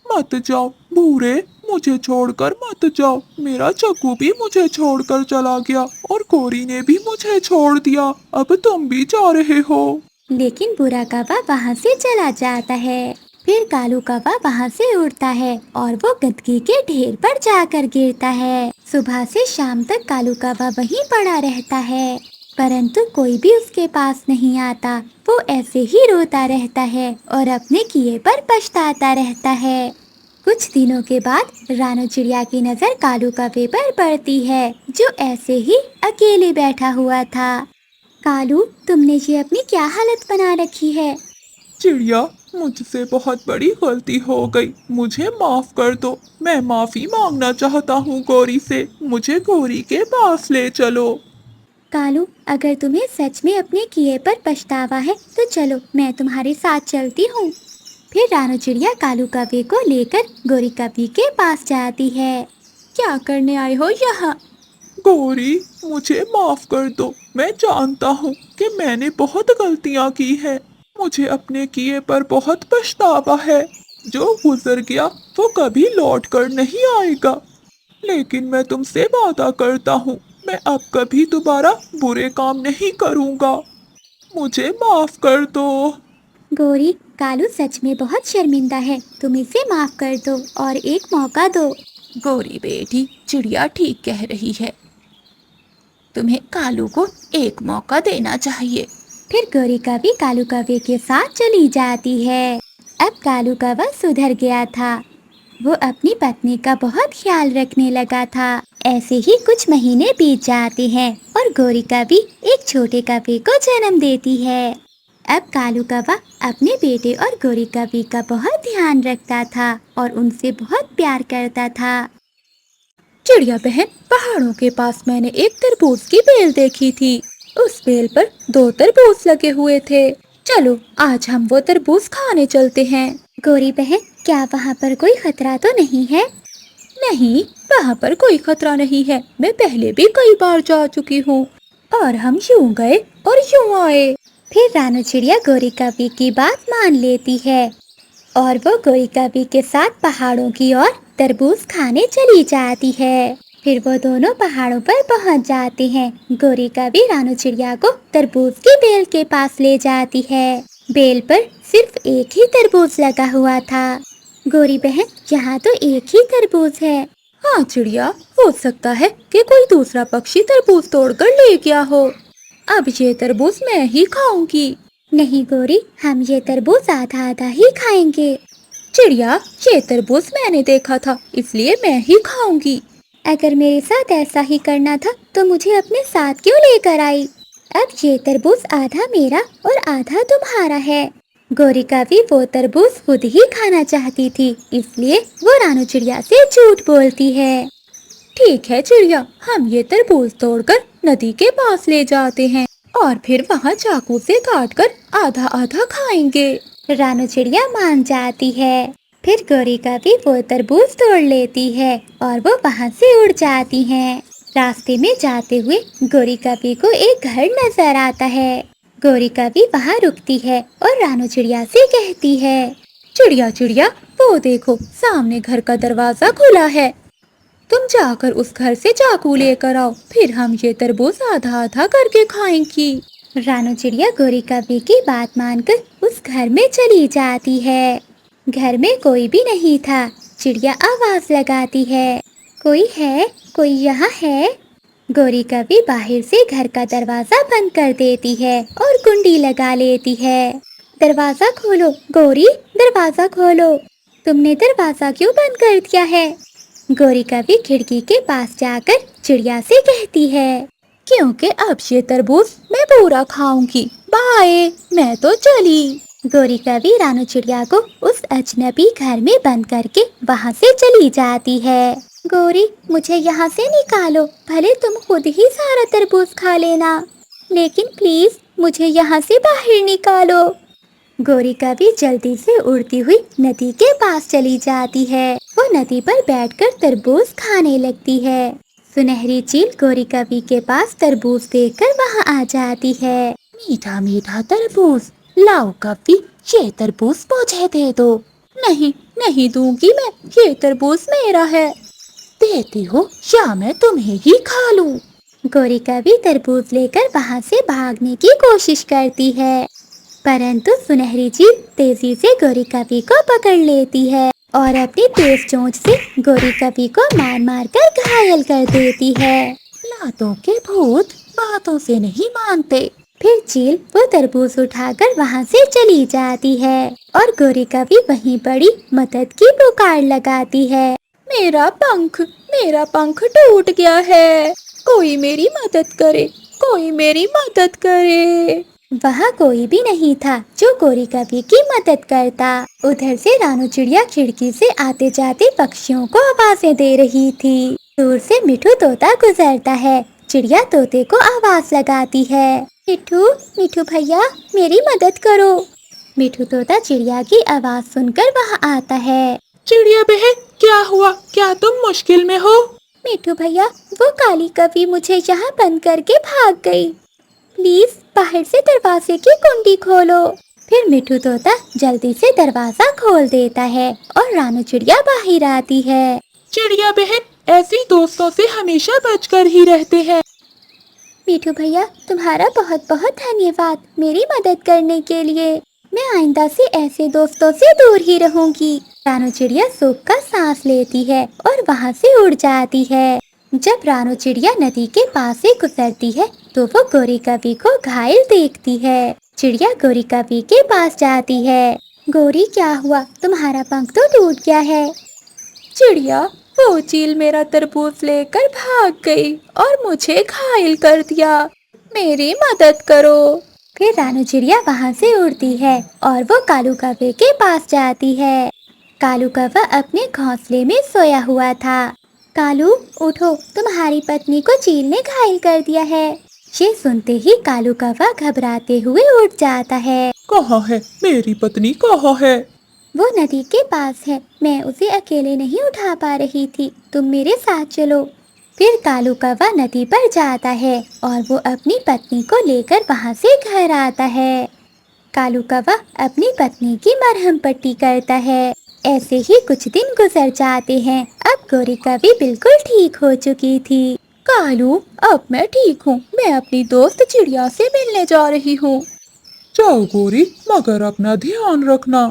मत जाओ, भूरे, मुझे छोड़कर मत जाओ। मेरा चक्कू भी मुझे छोड़कर चला गया और गौरी ने भी मुझे छोड़ दिया। अब तुम भी जा रहे हो। लेकिन बुरा कौवा वहाँ से चला जाता है। फिर कालू कौवा वहाँ से उड़ता है और वो गंदगी के ढेर पर जाकर गिरता है। सुबह से शाम तक कालू कौवा वहीं पड़ा रहता है, परंतु कोई भी उसके पास नहीं आता। वो ऐसे ही रोता रहता है और अपने किए पर पछताता रहता है। कुछ दिनों के बाद रानू चिड़िया की नजर कालू कौवे पर पड़ती है, जो ऐसे ही अकेले बैठा हुआ था। कालू, तुमने ये अपनी क्या हालत बना रखी है? चिड़िया, मुझसे बहुत बड़ी गलती हो गई, मुझे माफ कर दो। मैं माफी मांगना चाहता हूँ गौरी से। मुझे गौरी के पास ले चलो। कालू, अगर तुम्हें सच में अपने किए पर पछतावा है तो चलो, मैं तुम्हारे साथ चलती हूँ। फिर रानू चिड़िया कालू कौवे को लेकर गोरी कौवी के पास जाती है। क्या करने आए हो यहाँ? गौरी, मुझे माफ कर दो। मैं जानता हूँ कि मैंने बहुत गलतियाँ की हैं। मुझे अपने किए पर बहुत पछतावा है। जो गुजर गया वो कभी लौट कर नहीं आएगा। लेकिन मैं तुमसे वादा करता हूँ, मैं अब कभी दोबारा बुरे काम नहीं करूँगा। मुझे माफ कर दो। गोरी, कालू सच में बहुत शर्मिंदा है, तुम इसे माफ कर दो और एक मौका दो। गौरी बेटी, चिड़िया ठीक कह रही है, तुम्हें कालू को एक मौका देना चाहिए। फिर गोरी कौवी कालू कौवे के साथ चली जाती है। अब कालू कौवा सुधर गया था। वो अपनी पत्नी का बहुत ख्याल रखने लगा था। ऐसे ही कुछ महीने बीत जाते हैं और गोरी कौवी एक छोटे कौवे को जन्म देती है। अब कालू कौवा अपने बेटे और गोरी कौवी का बहुत ध्यान रखता था और उनसे बहुत प्यार करता था। चिड़िया बहन, पहाड़ों के पास मैंने एक तरबूज की बेल देखी थी। उस बेल पर 2 तरबूज लगे हुए थे। चलो, आज हम वो तरबूज खाने चलते हैं। गोरी बहन, क्या वहाँ पर कोई खतरा तो नहीं है? नहीं, वहाँ पर कोई खतरा नहीं है। मैं पहले भी कई बार जा चुकी हूँ और हम यूं गए और यूं आए। फिर रानू चिड़िया गोरी कौवी की बात मान लेती है और वो गोरी कौवी के साथ पहाड़ों की ओर तरबूज खाने चली जाती है। फिर वो दोनों पहाड़ों पर पहुंच जाते हैं। गोरी कौवी रानू चिड़िया को तरबूज की बेल के पास ले जाती है। बेल पर सिर्फ एक ही तरबूज लगा हुआ था। गोरी बहन, यहाँ तो एक ही तरबूज है। हाँ चिड़िया, हो सकता है कि कोई दूसरा पक्षी तरबूज तोड़कर ले गया हो। अब ये तरबूज मैं ही खाऊंगी। नहीं गोरी, हम ये तरबूज आधा आधा ही खाएंगे। चिड़िया, ये तरबूज मैंने देखा था, इसलिए मैं ही खाऊंगी। अगर मेरे साथ ऐसा ही करना था तो मुझे अपने साथ क्यों लेकर आई? अब ये तरबूज आधा मेरा और आधा तुम्हारा है। गोरी कौवी वो तरबूज खुद ही खाना चाहती थी, इसलिए वो रानू चिड़िया से झूठ बोलती है। ठीक है चिड़िया, हम ये तरबूज तोड़कर नदी के पास ले जाते हैं और फिर वहाँ चाकू से काटकर आधा आधा खाएंगे। रानू चिड़िया मान जाती है। फिर गोरी कौवी वो तरबूज तोड़ लेती है और वो वहाँ से उड़ जाती हैं। रास्ते में जाते हुए गोरी कौवी को एक घर नजर आता है। गोरी कौवी वहाँ रुकती है और रानू चिड़िया से कहती है, चिड़िया चिड़िया, वो देखो, सामने घर का दरवाजा खुला है। तुम जाकर उस घर से चाकू लेकर आओ, फिर हम ये तरबूज आधा आधा करके खाएंगी। रानू चिड़िया गोरी कौवी की बात मानकर उस घर में चली जाती है। घर में कोई भी नहीं था। चिड़िया आवाज लगाती है, कोई है? कोई यहाँ है? गोरी कौवी बाहर से घर का दरवाजा बंद कर देती है और कुंडी लगा लेती है। दरवाजा खोलो गोरी, दरवाजा खोलो। तुमने दरवाजा क्यों बंद कर दिया है? गोरी कौवी खिड़की के पास जाकर चिड़िया से कहती है, क्योंकि अब ये तरबूज मैं पूरा खाऊंगी। बाय, मैं तो चली। गोरी कौवी रानू चिड़िया को उस अजनबी घर में बंद करके वहाँ से चली जाती है। गोरी, मुझे यहाँ से निकालो, भले तुम खुद ही सारा तरबूज खा लेना, लेकिन प्लीज मुझे यहाँ से बाहर निकालो। गोरी कौवी जल्दी से उड़ती हुई नदी के पास चली जाती है। वो नदी पर बैठकर तरबूज खाने लगती है। सुनहरी चील गोरी कौवी के पास तरबूज देखकर वहाँ आ जाती है। मीठा मीठा तरबूज, लाओ कौवी, ये तरबूज मुझे दे दो। नहीं, नहीं दूंगी मैं, ये तरबूज मेरा है। देती हो या मैं तुम्हें ही खा लूं। गोरिका भी तरबूज लेकर वहाँ से भागने की कोशिश करती है, परंतु सुनहरी चील तेजी से गोरिका को पकड़ लेती है और अपनी तेज चोंच से गोरिका को मार मार कर घायल कर देती है। लातों के भूत बातों से नहीं मानते। फिर चील वो तरबूज उठाकर वहाँ से चली जाती है और गोरिका भी वहीं पड़ी मदद की पुकार लगाती है। मेरा पंख टूट गया है, कोई मेरी मदद करे, कोई मेरी मदद करे। वहाँ कोई भी नहीं था जो गोरिका की मदद करता। उधर से रानू चिड़िया खिड़की से आते जाते पक्षियों को आवाजें दे रही थी। दूर से मिठू तोता गुजरता है, चिड़िया तोते को आवाज लगाती है, मिठू मिठू भैया मेरी मदद करो। मिठू तोता चिड़िया की आवाज सुनकर वहाँ आता है। चिड़िया बहन, क्या हुआ? क्या तुम मुश्किल में हो? मिठू भैया, वो काली कवि मुझे यहाँ बंद करके भाग गई, प्लीज बाहर से दरवाजे की कुंडी खोलो। फिर मिठू तोता जल्दी से दरवाजा खोल देता है और रानू चिड़िया बाहर आती है। चिड़िया बहन, ऐसे दोस्तों से हमेशा बचकर ही रहते हैं। मिठू भैया, तुम्हारा बहुत बहुत धन्यवाद मेरी मदद करने के लिए। मैं आइंदा से ऐसे दोस्तों से दूर ही रहूंगी। रानू चिड़िया सुख का सांस लेती है और वहाँ से उड़ जाती है। जब रानू चिड़िया नदी के पास से गुजरती है तो वो गोरिका को घायल देखती है। चिड़िया गोरिका के पास जाती है। गोरी, क्या हुआ? तुम्हारा पंख तो टूट गया है। चिड़िया, वो चील मेरा तरबूज लेकर भाग गई और मुझे घायल कर दिया, मेरी मदद करो। फिर रानू चिड़िया वहाँ से उड़ती है और वो कालू कौवे के पास जाती है। कालू कौवा अपने घोंसले में सोया हुआ था। कालू उठो, तुम्हारी पत्नी को चील ने घायल कर दिया है। ये सुनते ही कालू कौवा घबराते हुए उठ जाता है। कहाँ है मेरी पत्नी? कहाँ है? वो नदी के पास है, मैं उसे अकेले नहीं उठा पा रही थी, तुम मेरे साथ चलो। फिर कालू कौवा नदी पर जाता है और वो अपनी पत्नी को लेकर वहाँ से घर आता है। कालू कौवा अपनी पत्नी की मरहम पट्टी करता है। ऐसे ही कुछ दिन गुजर जाते हैं। अब गोरिका भी बिल्कुल ठीक हो चुकी थी। कालू, अब मैं ठीक हूँ, मैं अपनी दोस्त चिड़िया से मिलने जा रही हूँ। जाओ गोरी, मगर अपना ध्यान रखना।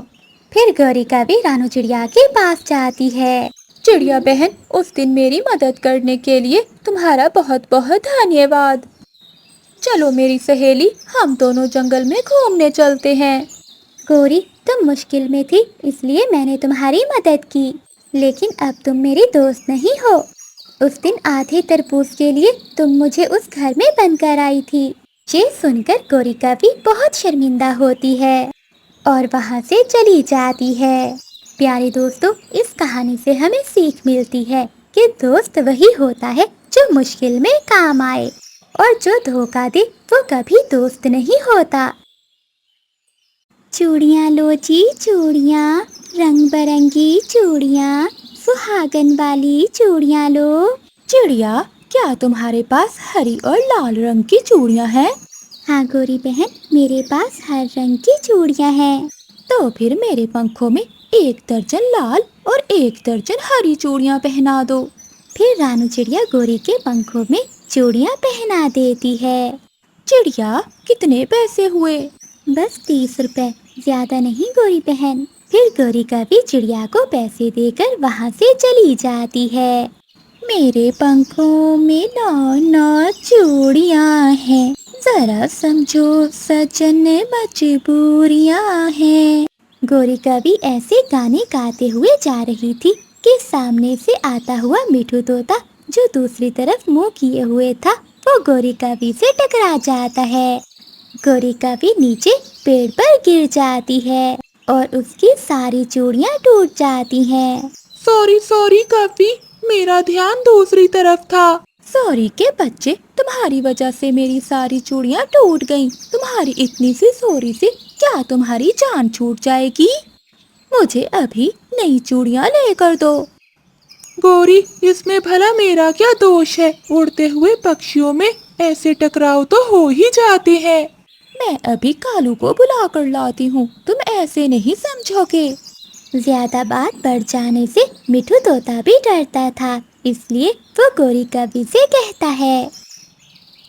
फिर गोरिका भी रानू चिड़िया के पास जाती है। चिड़िया बहन, उस दिन मेरी मदद करने के लिए तुम्हारा बहुत बहुत धन्यवाद। चलो मेरी सहेली, हम दोनों जंगल में घूमने चलते हैं। गोरी, तुम मुश्किल में थी इसलिए मैंने तुम्हारी मदद की, लेकिन अब तुम मेरी दोस्त नहीं हो। उस दिन आधे तरबूज के लिए तुम मुझे उस घर में बंद कर आई थी। ये सुनकर गोरिका भी बहुत शर्मिंदा होती है और वहाँ से चली जाती है। प्यारे दोस्तों, इस कहानी से हमें सीख मिलती है कि दोस्त वही होता है जो मुश्किल में काम आए, और जो धोखा दे वो कभी दोस्त नहीं होता। चूड़ियाँ लो जी चूड़ियाँ, रंग बिरंगी चूड़ियाँ, सुहागन वाली चूड़ियाँ लो। चिड़िया, क्या तुम्हारे पास हरी और लाल रंग की चूड़ियाँ हैं? हाँ गोरी बहन, मेरे पास हर रंग की चूड़ियाँ हैं। तो फिर मेरे पंखों में 1 दर्जन लाल और 1 दर्जन हरी चूड़ियाँ पहना दो। फिर रानू चिड़िया गोरी के पंखों में चूड़ियाँ पहना देती है। चिड़िया, कितने पैसे हुए? बस 30 रुपए, ज्यादा नहीं गोरी बहन। फिर गोरिका भी चिड़िया को पैसे देकर वहाँ से चली जाती है। मेरे पंखों में 9 चूड़ियाँ हैं, जरा समझो सजन मजबूरियाँ हैं। गोरिका भी ऐसे गाने गाते हुए जा रही थी कि सामने से आता हुआ मिठू तोता, जो दूसरी तरफ मुंह किए हुए था, वो गोरिका भी से टकरा जाता है। गोरिका भी नीचे पेड़ पर गिर जाती है और उसकी सारी चूड़ियाँ टूट जाती हैं। सॉरी सॉरी कवि, मेरा ध्यान दूसरी तरफ था। सॉरी के बच्चे, तुम्हारी वजह से मेरी सारी चूड़ियाँ टूट गईं। तुम्हारी इतनी सी सॉरी से क्या तुम्हारी जान छूट जाएगी? मुझे अभी नई चूड़ियाँ लेकर दो। गोरी, इसमें भला मेरा क्या दोष है? उड़ते हुए पक्षियों में ऐसे टकराव तो हो ही जाते हैं। मैं अभी कालू को बुला कर लाती हूँ, तुम ऐसे नहीं समझोगे। ज्यादा बात बढ़ जाने से मिठू तोता भी डरता था, इसलिए वो गोरी कवि से कहता है।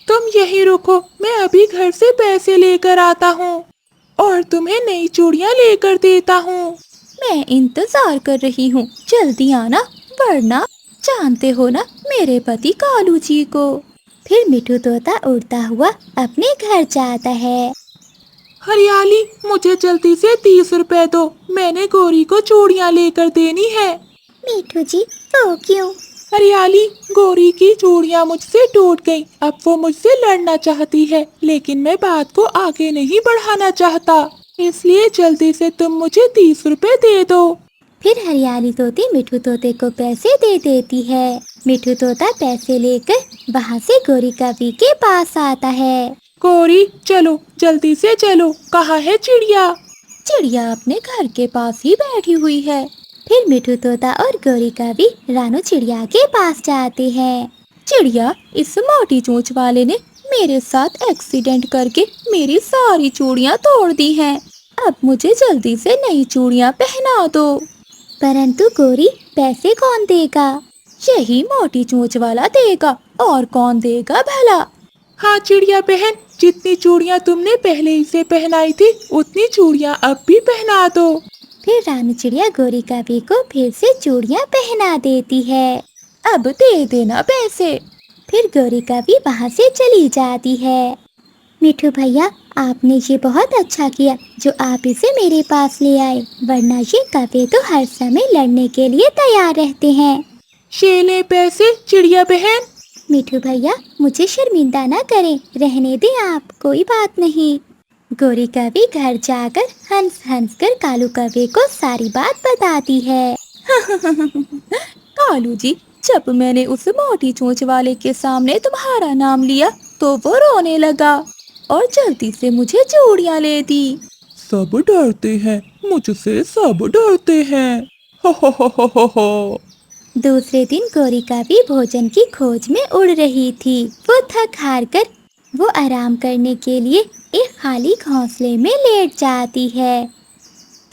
तुम यहीं रुको, मैं अभी घर से पैसे लेकर आता हूँ और तुम्हें नई चूड़ियाँ लेकर देता हूँ। मैं इंतजार कर रही हूँ, जल्दी आना, वरना जानते हो ना मेरे पति कालू जी को। फिर मिठू तोता उड़ता हुआ अपने घर जाता है। हरियाली, मुझे जल्दी से 30 रुपए दो, मैंने गौरी को चूड़ियाँ लेकर देनी है। मिठू जी, वो क्यों? हरियाली, गौरी की चूड़ियाँ मुझसे टूट गई, अब वो मुझसे लड़ना चाहती है, लेकिन मैं बात को आगे नहीं बढ़ाना चाहता, इसलिए जल्दी से तुम मुझे 30 रुपए दे दो। फिर हरियाली तोती मिठू तोते को पैसे दे देती है। मिठू तोता पैसे लेकर वहाँ से गोरी कवि के पास आता है। गौरी चलो, जल्दी से चलो, कहाँ है चिड़िया? चिड़िया अपने घर के पास ही बैठी हुई है। फिर मिठू तोता और गोरी कवि रानू चिड़िया के पास जाते हैं। चिड़िया, इस मोटी चोंच वाले ने मेरे साथ एक्सीडेंट करके मेरी सारी चूड़ियाँ तोड़ दी हैं। अब मुझे जल्दी से नई चूड़ियाँ पहना दो। परंतु गोरी, पैसे कौन देगा? यही मोटी चोंच वाला देगा, और कौन देगा भला? हाँ चिड़िया बहन, जितनी चूड़ियाँ तुमने पहले इसे पहनाई थी उतनी चूड़ियाँ अब भी पहना दो। फिर रानू चिड़िया गोरी कवि को फिर से चूड़ियाँ पहना देती है। अब दे देना पैसे। फिर गोरी कवि वहाँ से चली जाती है। मिठू भैया, आपने ये बहुत अच्छा किया जो आप इसे मेरे पास ले आए, वरना ये कवि तो हर समय लड़ने के लिए तैयार रहते हैं। शेले पैसे चिड़िया बहन। मिठू भैया, मुझे शर्मिंदा ना करें, रहने दें आप, कोई बात नहीं। गोरी कवि घर जाकर हंस हंस कर कालू कवि को सारी बात बताती है। कालू जी, जब मैंने उस मोटी चोंच वाले के सामने तुम्हारा नाम लिया तो वो रोने लगा और जल्दी से मुझे चूड़ियाँ ले दी। सब डरते हैं, मुझसे सब डरते हैं। हो हो। दूसरे दिन गोरी कवि भोजन की खोज में उड़ रही थी। वो थक हार कर वो आराम करने के लिए एक खाली घोंसले में लेट जाती है।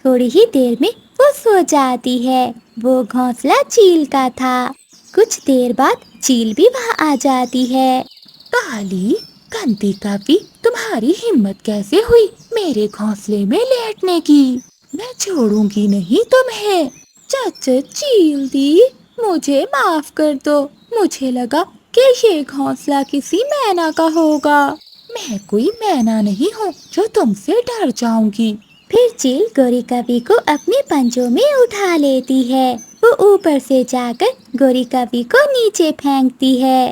थोड़ी ही देर में वो सो जाती है। वो घोंसला चील का था। कुछ देर बाद चील भी वहाँ आ जाती है। काली गंदी कवि, तुम्हारी हिम्मत कैसे हुई मेरे घोंसले में लेटने की? मैं छोड़ूंगी नहीं तुम्हें। चाचा चील दी, मुझे माफ कर दो, मुझे लगा कि ये घोंसला किसी मैना का होगा। मैं कोई मैना नहीं हूँ जो तुमसे डर जाऊंगी। फिर चील गोरी कवि को अपने पंजों में उठा लेती है। वो ऊपर से जाकर गोरी कवि को नीचे फेंकती है।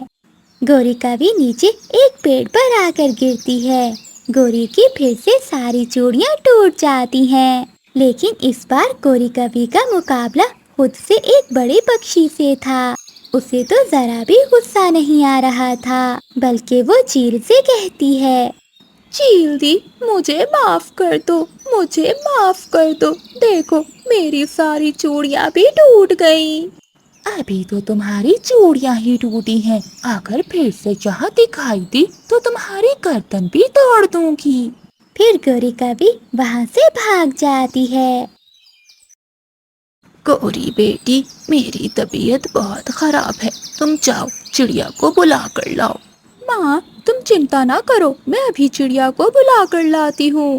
गोरी कवि नीचे एक पेड़ पर आकर गिरती है। गोरी की फिर से सारी चूड़ियाँ टूट जाती हैं। लेकिन इस बार गोरी कवि का मुकाबला खुद से एक बड़े पक्षी से था। उसे तो जरा भी गुस्सा नहीं आ रहा था, बल्कि वो चील से कहती है, चील दी, मुझे माफ कर दो, मुझे माफ कर दो, देखो मेरी सारी चूड़ियाँ भी टूट गई। अभी तो तुम्हारी चूड़ियाँ ही टूटी हैं, अगर फिर से यहाँ दिखाई दी तो तुम्हारी गर्दन भी तोड़ दूंगी। फिर गोरी कवि वहाँ से भाग जाती है। गौरी बेटी, मेरी तबीयत बहुत खराब है, तुम जाओ चिड़िया को बुला कर लाओ। माँ, तुम चिंता ना करो, मैं अभी चिड़िया को बुला कर लाती हूँ।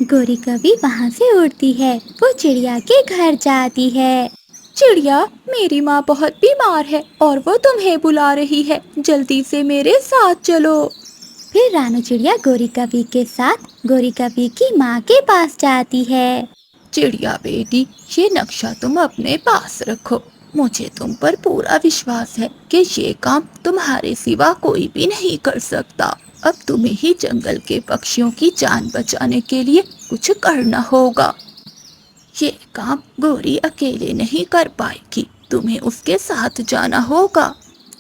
गोरी कवि वहाँ से उड़ती है। वो चिड़िया के घर जाती है। चिड़िया, मेरी माँ बहुत बीमार है और वो तुम्हें बुला रही है, जल्दी से मेरे साथ चलो। फिर रानू चिड़िया गोरी कवि के साथ गोरी कवि की माँ के पास जाती है। चिड़िया बेटी, ये नक्शा तुम अपने पास रखो, मुझे तुम पर पूरा विश्वास है कि ये काम तुम्हारे सिवा कोई भी नहीं कर सकता। अब तुम्हें ही जंगल के पक्षियों की जान बचाने के लिए कुछ करना होगा। ये काम गौरी अकेले नहीं कर पाएगी, तुम्हें उसके साथ जाना होगा।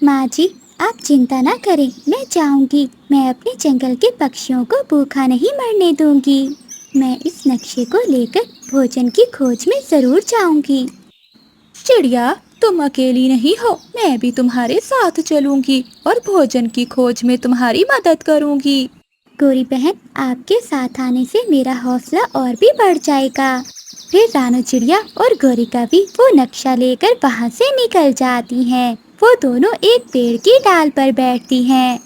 माँ जी, आप चिंता ना करें, मैं जाऊंगी। मैं अपने जंगल के पक्षियों को भूखा नहीं मरने दूंगी। मैं इस नक्शे को लेकर भोजन की खोज में जरूर जाऊंगी। चिड़िया, तुम अकेली नहीं हो, मैं भी तुम्हारे साथ चलूंगी और भोजन की खोज में तुम्हारी मदद करूंगी। गोरी बहन, आपके साथ आने से मेरा हौसला और भी बढ़ जाएगा। फिर रानू चिड़िया और गोरी कवि वो नक्शा लेकर वहाँ से निकल जाती हैं। वो दोनों एक पेड़ की डाल पर बैठती हैं।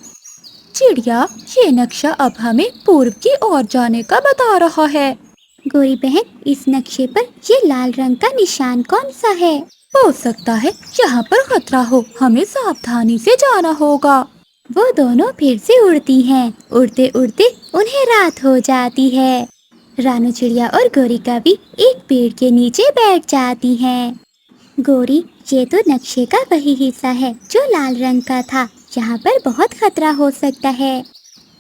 चिड़िया, ये नक्शा अब हमें पूर्व की ओर जाने का बता रहा है। गोरी बहन, इस नक्शे पर ये लाल रंग का निशान कौन सा है? हो सकता है यहाँ पर खतरा हो, हमें सावधानी से जाना होगा। वो दोनों फिर से उड़ती हैं। उड़ते उड़ते उन्हें रात हो जाती है। रानू चिड़िया और गोरी कवि एक पेड़ के नीचे बैठ जाती हैं। गोरी, ये तो नक्शे का वही हिस्सा है जो लाल रंग का था। यहाँ पर बहुत खतरा हो सकता है।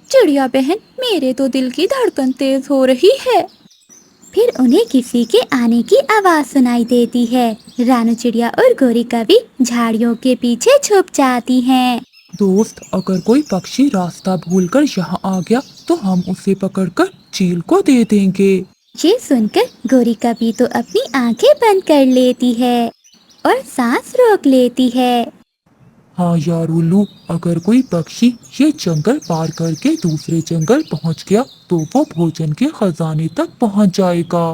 चिड़िया बहन, मेरे तो दिल की धड़कन तेज हो रही है। फिर उन्हें किसी के आने की आवाज सुनाई देती है। रानू चिड़िया और गोरी कवि झाड़ियों के पीछे छुप जाती हैं। दोस्त, अगर कोई पक्षी रास्ता भूलकर यहाँ आ गया तो हम उसे पकड़कर चील को दे देंगे। ये सुनकर गोरी कवि तो अपनी आंखें बंद कर लेती है और सांस रोक लेती है। हाँ यार उल्लू, अगर कोई पक्षी ये जंगल पार करके दूसरे जंगल पहुँच गया तो वो भोजन के खजाने तक पहुँच जाएगा।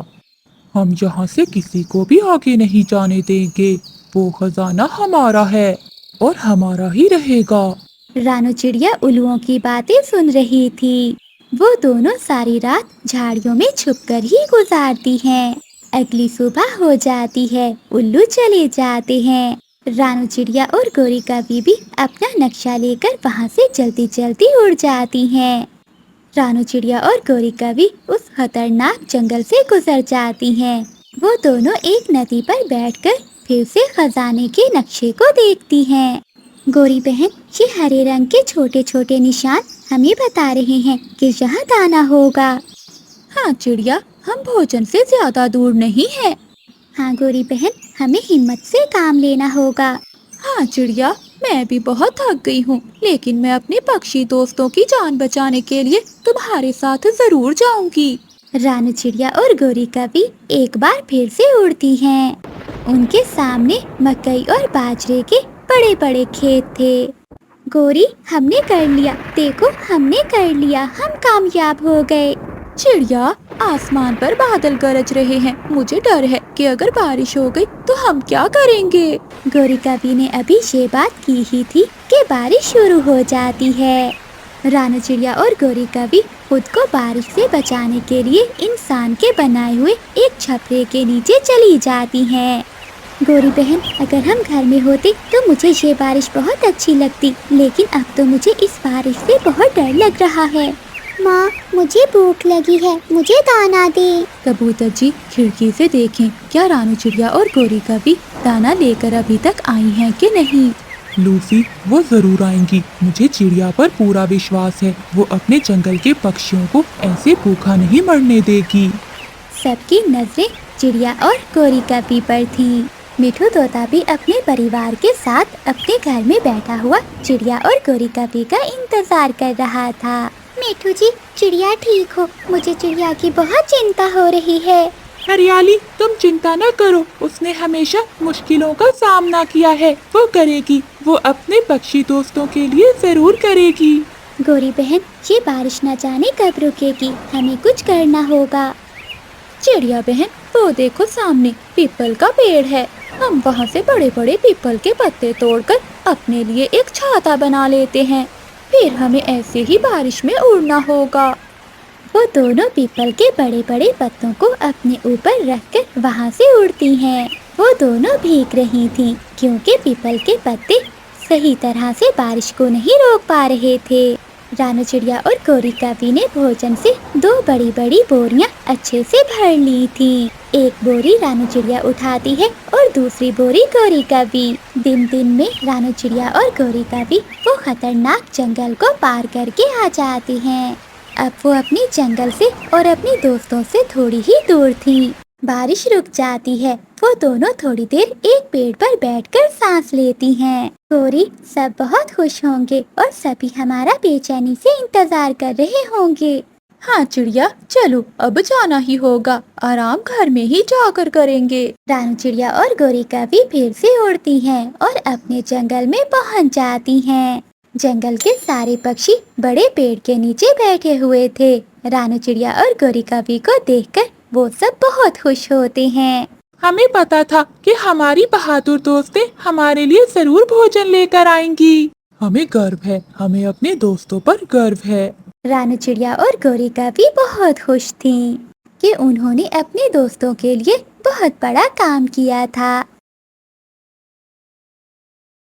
हम यहाँ से किसी को भी आगे नहीं जाने देंगे। वो खजाना हमारा है और हमारा ही रहेगा। रानू चिड़िया उल्लुओं की बातें सुन रही थी। वो दोनों सारी रात झाड़ियों में छुपकर ही गुजारती हैं। अगली सुबह हो जाती है। उल्लू चले जाते हैं। रानू चिड़िया और गोरी कवि भी अपना नक्शा लेकर वहाँ से जल्दी जल्दी उड़ जाती हैं। रानू चिड़िया और गोरी कवि उस खतरनाक जंगल से गुजर जाती हैं। वो दोनों एक नदी पर बैठकर फिर से खजाने के नक्शे को देखती हैं। गोरी बहन, ये हरे रंग के छोटे छोटे निशान हमें बता रहे हैं कि यहाँ दाना होगा। हाँ चिड़िया, हम भोजन से ज्यादा दूर नहीं है। हाँ गोरी बहन, हमें हिम्मत से काम लेना होगा। हाँ चिड़िया, मैं भी बहुत थक गई हूँ, लेकिन मैं अपने पक्षी दोस्तों की जान बचाने के लिए तुम्हारे साथ जरूर जाऊंगी। रानू चिड़िया और गोरी कवि एक बार फिर से उड़ती हैं। उनके सामने मकई और बाजरे के बड़े बड़े खेत थे। गोरी, हमने कर लिया, देखो हमने कर लिया, हम कामयाब हो गए। चिड़िया, आसमान पर बादल गरज रहे हैं, मुझे डर है कि अगर बारिश हो गई तो हम क्या करेंगे। गोरी कवि ने अभी ये बात की ही थी कि बारिश शुरू हो जाती है। रानू चिड़िया और गोरी कवि खुद को बारिश से बचाने के लिए इंसान के बनाए हुए एक छपरे के नीचे चली जाती हैं। गोरी बहन, अगर हम घर में होते तो मुझे ये बारिश बहुत अच्छी लगती, लेकिन अब तो मुझे इस बारिश से बहुत डर लग रहा है। माँ, मुझे भूख लगी है, मुझे दाना दे। कबूतर जी, खिड़की से देखें, क्या रानू चिड़िया और गोरी कवि दाना लेकर अभी तक आई हैं कि नहीं। लूसी, वो जरूर आएंगी। मुझे चिड़िया पर पूरा विश्वास है। वो अपने जंगल के पक्षियों को ऐसे भूखा नहीं मरने देगी। सबकी नजरें चिड़िया और गोरी कवि पर थीं। मिठू तोता भी अपने परिवार के साथ अपने घर में बैठा हुआ चिड़िया और गोरी कवि का इंतजार कर रहा था। मिठू जी, चिड़िया ठीक हो? मुझे चिड़िया की बहुत चिंता हो रही है। हरियाली, तुम चिंता न करो, उसने हमेशा मुश्किलों का सामना किया है। वो करेगी, वो अपने पक्षी दोस्तों के लिए जरूर करेगी। गोरी बहन, ये बारिश न जाने कब रुकेगी, हमें कुछ करना होगा। चिड़िया बहन, वो देखो सामने पीपल का पेड़ है। हम वहाँ से बड़े बड़े पीपल के पत्ते तोड़कर अपने लिए एक छाता बना लेते हैं, फिर हमें ऐसे ही बारिश में उड़ना होगा। वो दोनों पीपल के बड़े बड़े पत्तों को अपने ऊपर रखकर वहाँ से उड़ती हैं। वो दोनों भीग रही थीं, क्योंकि पीपल के पत्ते सही तरह से बारिश को नहीं रोक पा रहे थे। रानू चिड़िया और गोरी कवि ने भोजन से 2 बड़ी बड़ी बोरियां अच्छे से भर ली थीं। एक बोरी रानू चिड़िया उठाती है और दूसरी बोरी गोरी कवि। दिन दिन में रानू चिड़िया और गोरी कवि वो खतरनाक जंगल को पार करके आ जाती हैं। अब वो अपने जंगल से और अपने दोस्तों से थोड़ी ही दूर थीं। बारिश रुक जाती है। वो दोनों थोड़ी देर एक पेड़ पर बैठकर सांस लेती हैं। गोरी, सब बहुत खुश होंगे और सभी हमारा बेचैनी से इंतजार कर रहे होंगे। हाँ चिड़िया, चलो अब जाना ही होगा, आराम घर में ही जाकर करेंगे। रानू चिड़िया और गोरी कवि फिर से उड़ती हैं और अपने जंगल में पहुंच जाती हैं। जंगल के सारे पक्षी बड़े पेड़ के नीचे बैठे हुए थे। रानू चिड़िया और गोरी कवि को देखकर वो सब बहुत खुश होते हैं। हमें पता था कि हमारी बहादुर दोस्तें हमारे लिए जरूर भोजन लेकर आएंगी। हमें गर्व है, हमें अपने दोस्तों पर गर्व है। रानू चिड़िया और गौरिका भी बहुत खुश थीं कि उन्होंने अपने दोस्तों के लिए बहुत बड़ा काम किया था।